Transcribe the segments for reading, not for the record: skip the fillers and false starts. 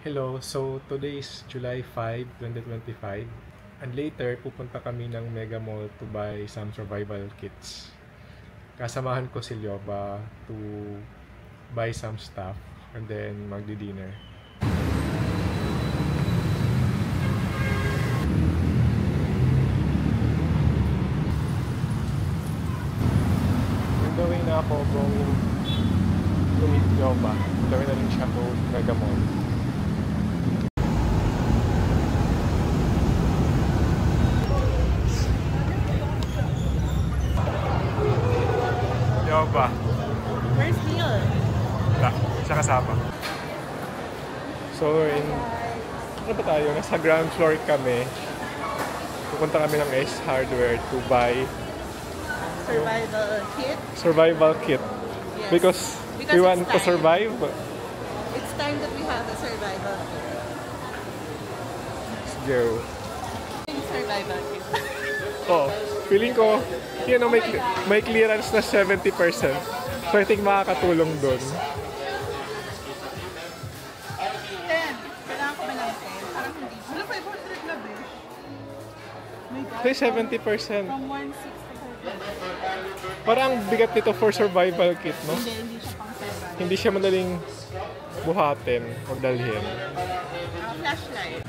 Hello, so today is July 5, 2025 and later pupunta kami ng Mega Mall to buy some survival kits. Kasamahan ko si Lyoba to buy some stuff and then magdi-dinner. Gawin na ako going to meet Lyoba. Gawin na rin siya to Mega Mall. Lyoba. Where's Neil? Wala, siya kasama. So, ano ba tayo? Nasa ground floor kami. Pupunta kami ng Ace Hardware to buy survival kit. Yes. Because we want to survive. It's time that we have a survival kit. Let's go. Survival kit. Oh, feeling ko, may clearance na 70%. So I think makakatulong dun. 10. Kailangan ko ba ng 10? Parang hindi. Wala, 500 na ba? My God. So 70%. From 160. Parang bigat nito for survival kit, no? Hindi siya pang survival. Hindi siya madaling buhatin o dalhin. Flashlight.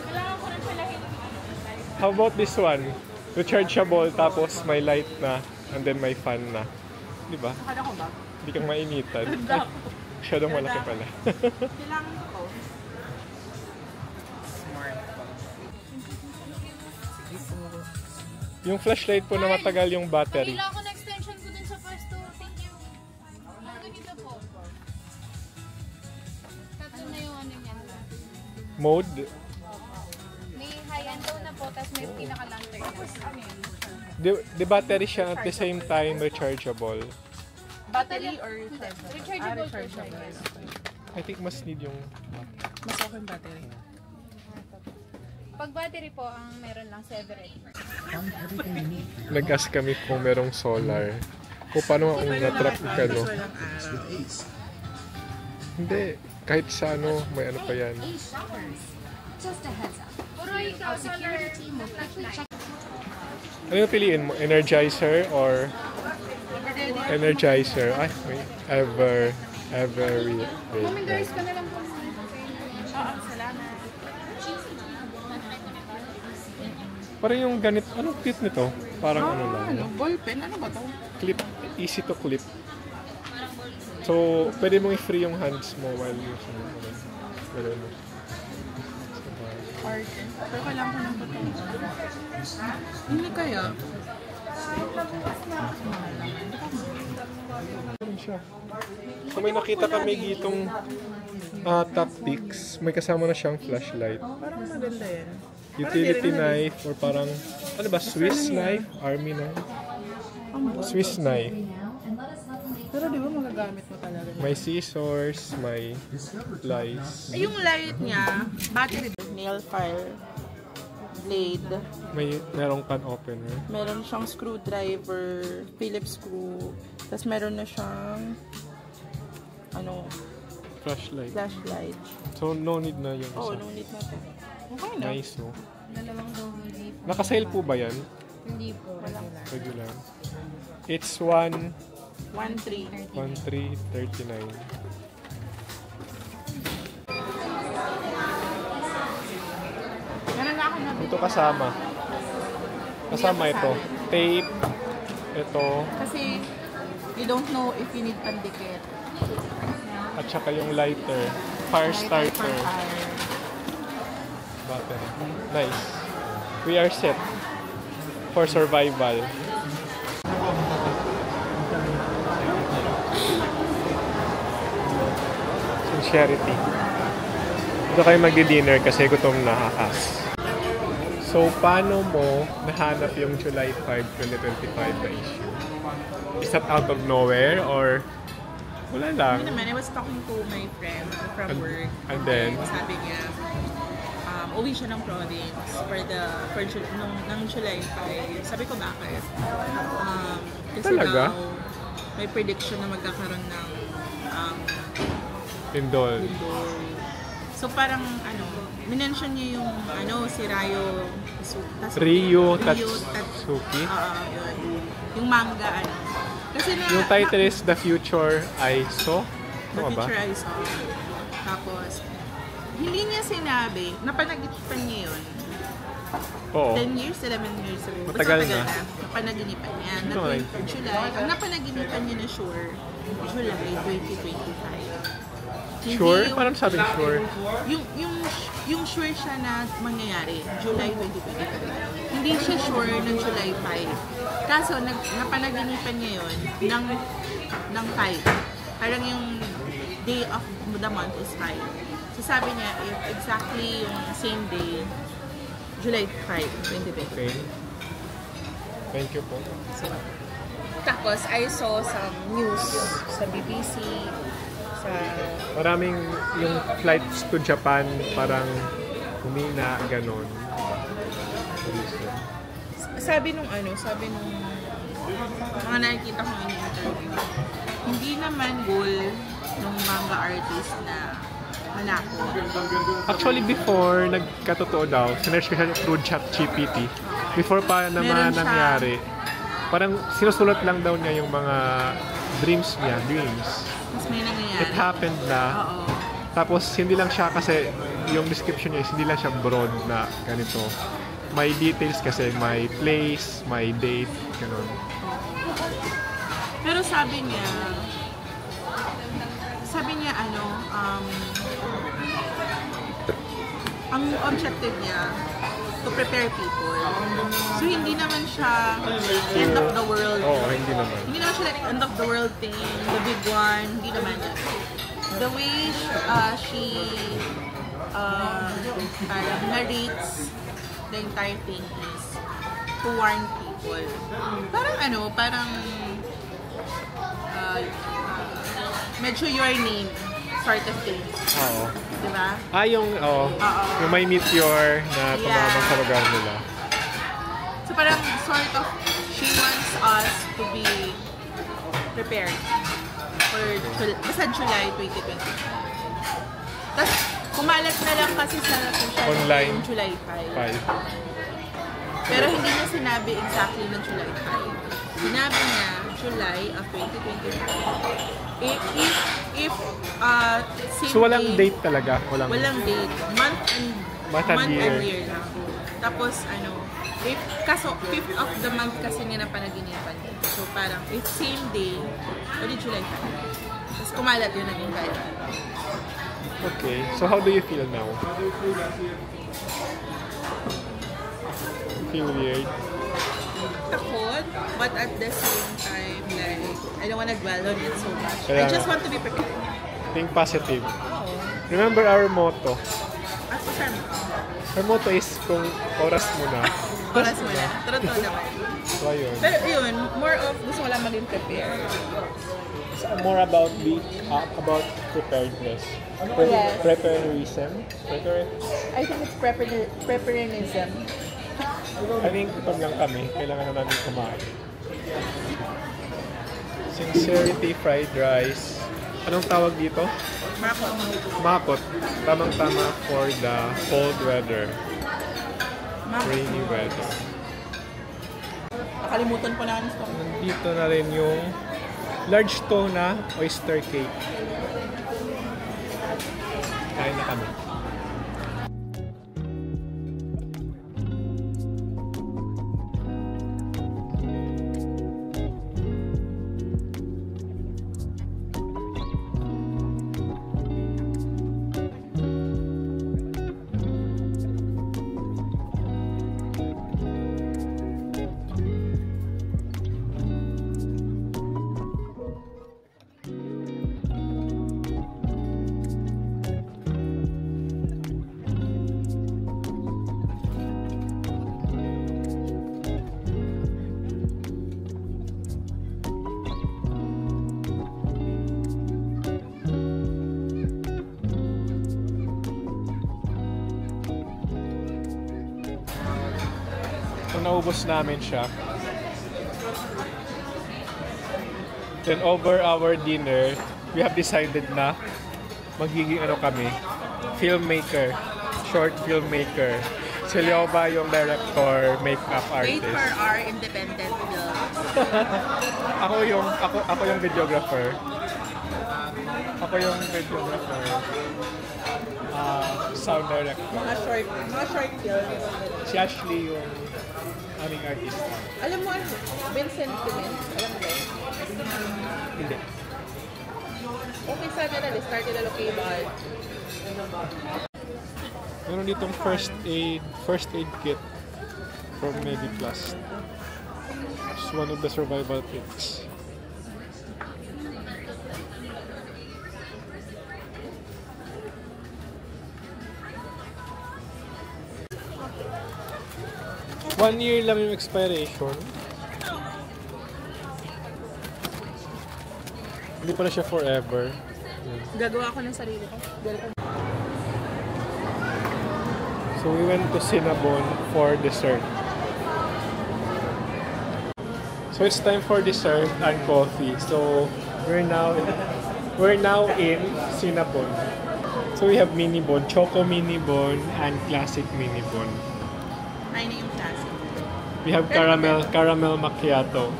Kailangan ko rin pala hindi. How about this one? Rechargeable tapos may light na and then may fan na. Di ba? Nakada ko ba? Hindi kang mainitan. Masyadong malaki pala. Kailangan ko. Yung flashlight po na matagal yung battery. Kailangan ko na extension ko dun sa pwesto. Thank you. Ganito po. Tatlo na yung ano niyan. Mode. May high and low na po, tapos may pinaka-lantern na. The battery siya at the same time rechargeable. Battery or rechargeable? Rechargeable po siya. I think mas need yung... Mas okay battery. Pag battery po, ang meron lang 7. Nag-ask kami kung merong solar. Kung paano ang na-trap ka, no? Walang araw. Hindi. Kahit sa ano, may ano pa yan. Puro ikaw, solar flashlight. Ano yung piliin mo? Energizer or... Energizer. Ay, may every Guys, ka na lang po. Oo, salamat. Parang yung ganit, anong cute nito? Parang ano lang. Ano? Ballpen? Ano ba to? Clip, easy to clip. So, pwede mong i-free yung hands mo while using it. Ganun mo. Order. Pero kailangan ko ng button. Hindi kaya. Ganun siya. So, may nakita kami ditong tactics. May kasama na siyang flashlight. Parang maganda yan. Utility knife or parang, ano ba, Swiss knife? Army knife? Swiss knife. Pero di ba magagamit mo talaga? May scissors, may slice. Yung light niya, battery, nail file, blade, Merong can opener. meron siyang screwdriver, Phillips screw, tapos meron na siyang flashlight. So, no need na yung Oh, isa. no need na to. Okay na. Nice, oh. Dalawang hindi po. Naka-sale po ba yan? Hindi po. Regular. It's 1, 1.3. 1,339. Meron na ako na Ito kasama. Kasama ito. Tape. Ito. Kasi you don't know if you need pandikit. At saka yung lighter. Fire starter. Battery. Nice. We are set for survival. Sincerity. Ito kayo magdi-dinner kasi gutom na hakas. So, paano mo nahanap yung July 5, 2025 na issue? Is that out of nowhere or wala lang? I was talking to my friend from work. And then? Sabi niya, uwi siya ng province nung July 5. Sabi ko bakit? Kasi Talaga? daw, may prediction na magkakaroon ng Lindol. So parang minention niya yung si Ryu Tatsuki. Yun. Yung manga Kasi Yung title is The Future I Saw. The Future I Saw. Tapos, hindi niya sinabi, napanagipan niya yun. Oo. 10 years, 11 years ago. Matagal Basta na. Napanaginipan niya. Na Ito ay. July. Ang napanaginipan niya na sure, July 2025. Sure? Parang sabing sure? Yung sure siya na mangyayari, July 2025. Hindi siya sure ng July 5. Kaso, napanaginipan niya yun ng 5. Parang yung day of the month is 5. So sabi niya, if exactly yung same day, July 5, 2025. Okay. Thank you po. Tapos, I saw some news sa BBC, sa... Maraming yung flights to Japan parang humina, ganon. Sabi nung mga nakikita ko yung interview, hindi naman goal ng manga artist na manako. Actually, before, nagkatotoo daw, sinerge ko siya through ChatGPT. Before pa naman nangyari, parang sinusulat lang daw niya yung mga dreams niya, Mas may nangyayari. It happened na. Oo. Tapos, hindi lang siya kasi, yung description niya is hindi lang siya broad na ganito. May details kasi, may place, may date, gano'n. Pero sabi niya ang objective niya to prepare people. So hindi naman siya end of the world. Oo, hindi naman. Hindi naman siya like end of the world thing, the big one, hindi naman yan. The way she parang narrates the entire thing is to warn people. Parang medyo your name sort of thing. Oo. Diba? Yung may meteor na tumama sa lugar nila. So parang sort of, she wants us to be prepared for basta July 2020. Tapos, kumalat na lang kasi sa social Online. yung July 5. Pero hindi niya sinabi exactly na July 5. Sinabi niya July of 2025. If So walang date talaga? Walang date. Month and year lang. Tapos kaso 5th of the month kasi niya napanaginipan. So parang if same day, July 5. Tapos kumalat yun naging kaya. Okay. So how do you feel now? You feel weird? Takot, but at the same time, like, I don't want to dwell on it so much. Kaya I just want to be prepared. Think positive. Oo. Remember our motto. At po, sir, Our motto is kung oras mo na. oras mo na. Totoo naman. So ayun. Pero yun, more of gusto ko lang maging prepared. It's more about preparedness. Yes. Preparism. I think it's preparedism. I think gutom lang kami. Kailangan na namin kumain. Sincerity fried rice. Anong tawag dito? Makot. Makot. Tamang-tama for the cold weather. Rainy weather. Nakalimutan po namin ito. Nandito na rin yung large to na oyster cake. Kain na kami. So naubos namin siya. Then over our dinner, we have decided na magiging kami, filmmaker. Short filmmaker. Si Lioba yung director, makeup Wait artist. for our independent film. Ako yung videographer. Ako yung videographer. Sound director. Mga short film. Si Ashley yung aming artist. Alam mo, Vincent Clement, alam mo ba yun? Hindi. Okay sana na, start nila local. Meron ditong first aid kit from Mediplus. It's one of the survival kits. One year lang yung expiration. Hindi pa na siya forever. Gagawa ko ng sarili ko. So we went to Cinnabon for dessert. So it's time for dessert and coffee. So we're now in Cinnabon. So we have mini bon, choco mini bon, and classic mini bon. Ay na yung classic. We have caramel macchiato.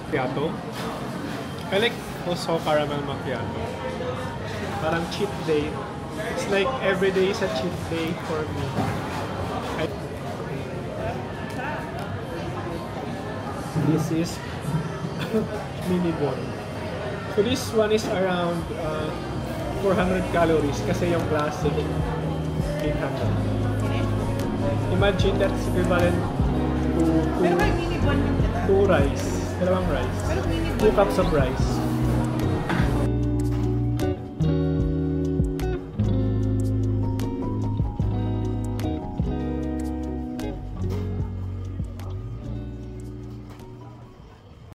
Macchiato. I like also caramel macchiato. Parang cheat day. It's like every day is a cheat day for me. This is mini bon. So this one is around 400 calories kasi yung classic 800. Imagine that's equivalent to Pero may mini bon yung kita. two rice. Dalawang rice. Pero mini 2 cups of rice.